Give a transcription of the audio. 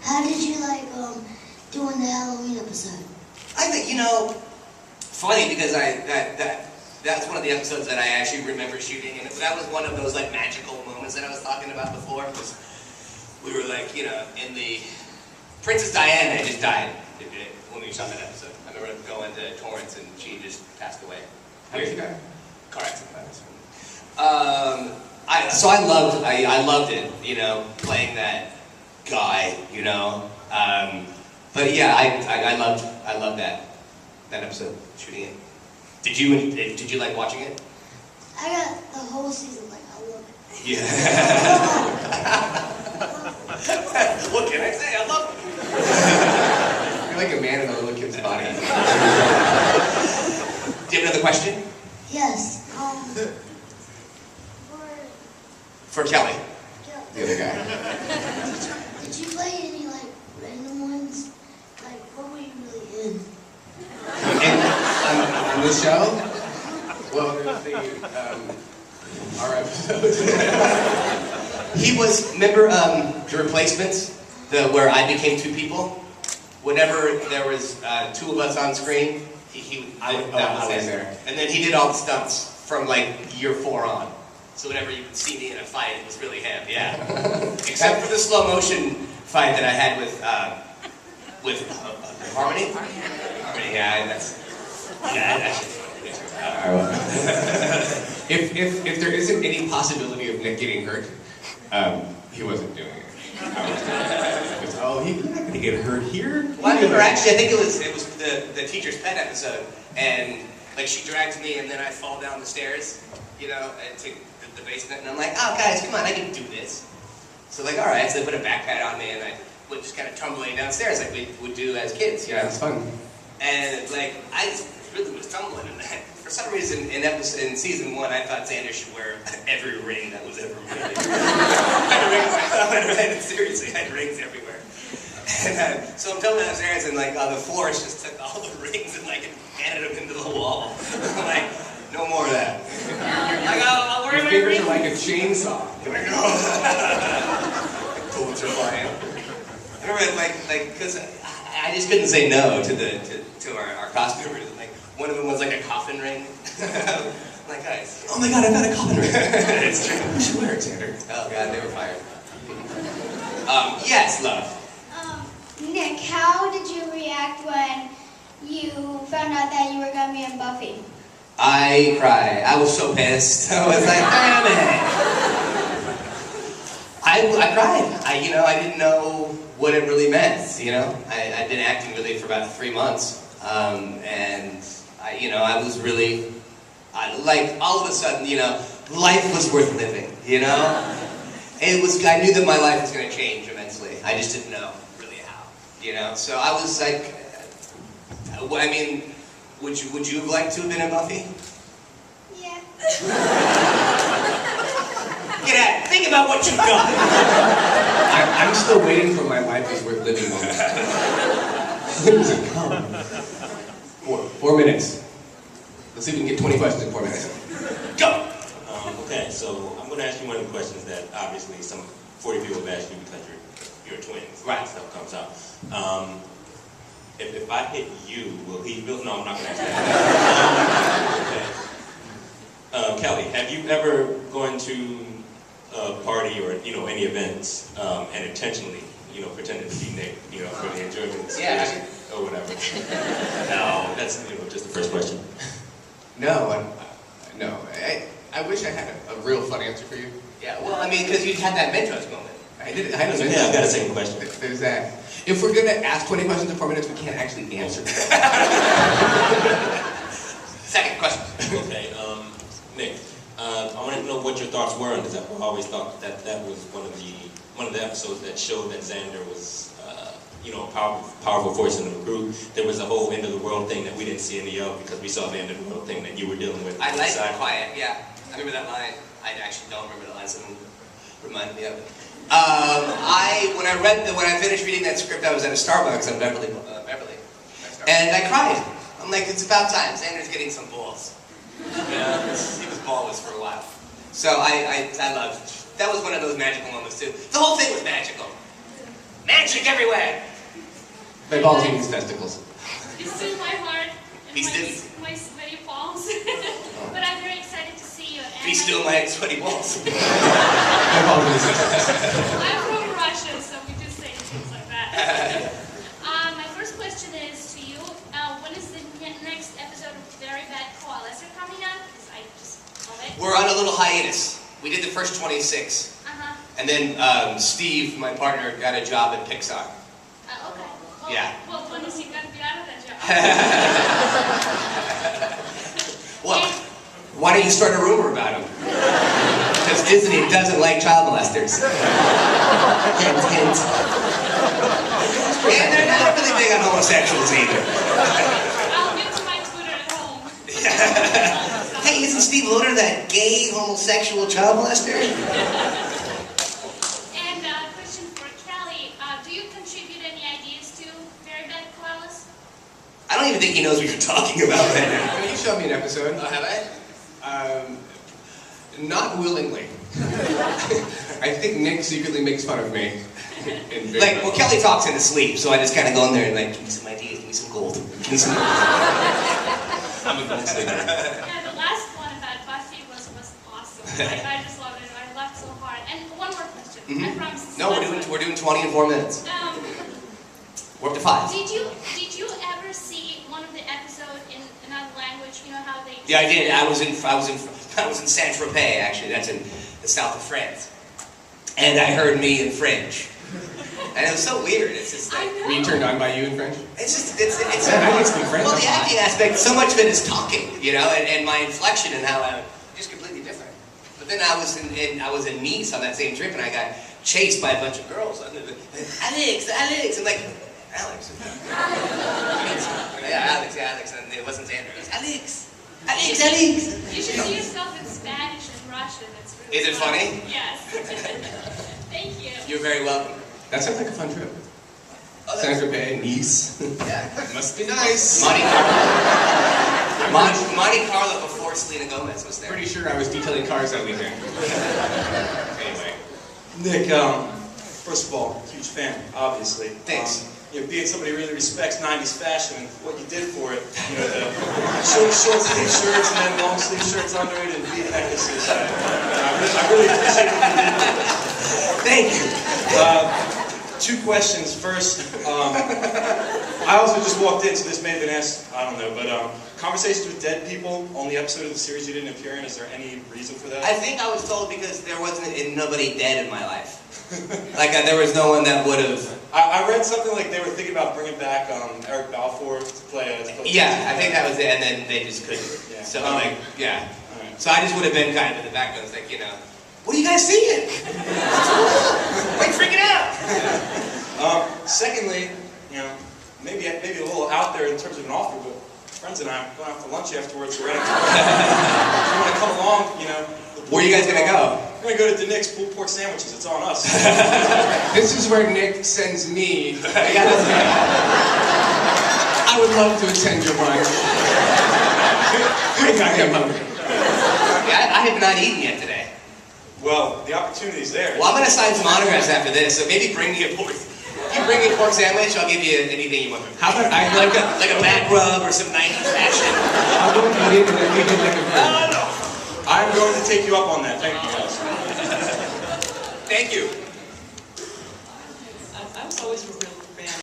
How did you like doing the Halloween episode? I think, funny because that's one of the episodes that I actually remember shooting, and that was one of those like magical moments that I was talking about before. Because we were like, in the Princess Diana just died when we shot that episode. I remember going to Torrance and she just passed away. How did you die? Car accident. So I loved it, playing that guy, but yeah, I loved that episode, shooting it. Did you like watching it? I got the whole season, I love it. Yeah. What can I say? I love it. You're like a man in a little kid's body. Do you have another question? Yes. For Kelly. The other guy. Did you play any random ones? What were you really in? In the show? Well, there's our episode. He was, remember The Replacements? Where I became two people? Whenever there was two of us on screen, I was there. And then he did all the stunts from year 4 on. So whenever you would see me in a fight, it was really him, yeah. Except for the slow motion fight that I had with Harmony. Harmony, yeah, that's If there isn't any possibility of Nick getting hurt, he wasn't doing it. He's not gonna get hurt here. Well, I remember actually, I think it was the teacher's pet episode, and she dragged me, and then I fall down the stairs, into the basement, and I'm like, oh guys, come on, I can do this. So all right, so they put a backpack on me, and I would just kind of tumbling downstairs like we would do as kids. Yeah, it's fun. And I just really was tumbling in that. For some reason, in season 1, I thought Xander should wear every ring that was ever made. Seriously, I had rings everywhere. And so I'm tumbling downstairs, and the floors just took all the rings and handed them into the wall. I'm like, no more of that. I'll wear Your my fingers rings. are like a chainsaw. Bullets are flying. I remember, because I just couldn't say no to our costumers. One of them was a coffin ring. Guys, Oh my god, I've got a coffin ring. it's true. You should wear it, Xander. Oh god, they were fired. Yes, love. Nick, how did you react when you found out that you were going to be in Buffy? I cried. I was so pissed. I was like, damn it. I cried. I didn't know what it really meant. I'd been acting really for about 3 months, and I was really, all of a sudden, life was worth living. It was. I knew that my life was going to change eventually. I just didn't know really how. So I was like, would you have liked to have been in Buffy? Yeah. Get at it. Think about what you've got. I'm still waiting for my life is worth living moment. When does it come? 4 minutes. Let's see if we can get 20 questions in 4 minutes. Go! Okay, so I'm going to ask you one of the questions that obviously some 40 people have asked you because you're twins. Right. Stuff comes out. If I hit you, will he? No, I'm not going to ask that. Okay. Kelly, have you ever gone to a party or any events and intentionally pretended to be Nick for the enjoyment or whatever? No, that's just the first question. No, no. I wish I had a real fun answer for you. Yeah, well, because you had that Mentos moment. I did. I had a Yeah, I've got a second question. There's that. If we're gonna ask 20 questions in 4 minutes, we can't actually answer them. Second question. Okay, Nick, I wanted to know what your thoughts were on this. I always thought that was one of the episodes that showed that Xander was, a powerful force in the group. There was a whole end of the world thing that we didn't see any of because we saw the end of the world thing that you were dealing with. I like it quiet, yeah. I remember that line. I actually don't remember the line, so remind me of it. When I finished reading that script, I was at a Starbucks in Beverly, and I cried. I'm like, it's about time. Xander's getting some balls. He was ballless for a while. So I loved. That was one of those magical moments too. The whole thing was magical. Magic. handshake everywhere. My balls eating his testicles. You steal my heart and He didn't. my sweaty palms. But I'm very excited to see you. And Be still my sweaty balls. My balls eating his testicles. I'm from Russia, so we do say things like that. My first question is to you. When is the next episode of Very Bad Coalescer coming out? Because I just love it. We're on a little hiatus. We did the first 26. Uh-huh. And then Steve, my partner, got a job at Pixar. Okay. Well, Yeah. Well, when is he going to be out of that job? Well, why don't you start a rumor about him? Because Disney doesn't like child molesters. Hint, hint. And they're not really big on homosexuals either. I'll get to my Twitter at home. Hey, isn't Steve Loader that gay homosexual child molester? And question for Kelly. Do you contribute any ideas to Very Bad Koalas? I don't even think he knows what you're talking about right now. I mean, you showed me an episode. Oh, have I? Not willingly. I think Nick secretly makes fun of me. Like, well, Kelly talks in his sleep, so I just kind of go in there and like, give me some ideas, give me some gold. Give me some gold. I'm a gold sleeper. Yeah, the last one about Buffy was awesome. I just loved it. I laughed so hard. And one more question. I promise. It's No, the we're last doing 20 in 4 minutes. one. We're up to 5. Did you ever see one of the episodes in another language? You know how they? Yeah, I did. I was in Saint-Tropez, actually. That's in the south of France. And I heard me in French. And it was so weird. It's just I like, know. Were you turned on by you in French? it's I can speak French. well, the acting aspect, so much of it is talking, you know, and my inflection and how I'm just completely different. But then I was in Nice on that same trip, and I got chased by a bunch of girls. Alex, and like, Alex. Alex, and it wasn't Xander. It was Alex. You should see yourself in Spanish and Russian. It's really Is it fun. funny? Yes. Thank you. You're very welcome. That sounds like a fun trip. Oh, Saint-Tropez, Nice. Yeah. Must be nice. Monte Carlo before Selena Gomez was there. Pretty sure I was detailing cars that weekend. Anyway. Nick, first of all, huge fan, obviously. Thanks. Being somebody who really respects 90s fashion and what you did for it, you know, the short sleeve shirts and then long sleeve shirts under it and bead necklaces. I really appreciate what you did for it. Thank you. 2 questions. First, I also just walked in, so this may have been asked, I don't know, but conversations with dead people on the episode of the series you didn't appear in, is there any reason for that? I think I was told because there wasn't nobody dead in my life. Like there was no one that would have. I read something like they were thinking about bringing back Eric Balfour to play as. Yeah, I think that was it, and then they just couldn't. Yeah. So Right. So I just would have been kind of in the background, it's like, you know, what are you guys seeing? Why are you freaking out? Secondly, you know, maybe a little out there in terms of an offer, but friends and I are going out for lunch afterwards. We're if you want to come along, you know. Where are you guys gonna go? We're gonna go to the Nick's pulled pork sandwiches. It's on us. This is where Nick sends me. I would love to attend your lunch. I am hungry. Yeah, I have not eaten yet today. Well, the opportunity's there. Well, I'm gonna sign some autographs after this, so maybe bring me a pork. If you bring me a pork sandwich, I'll give you anything you want. How about I Like a back rub or some 90s fashion. I'm going to eat and then we can make a friend. I'm going to take you up on that. Thank you, guys. Thank you. I was always a real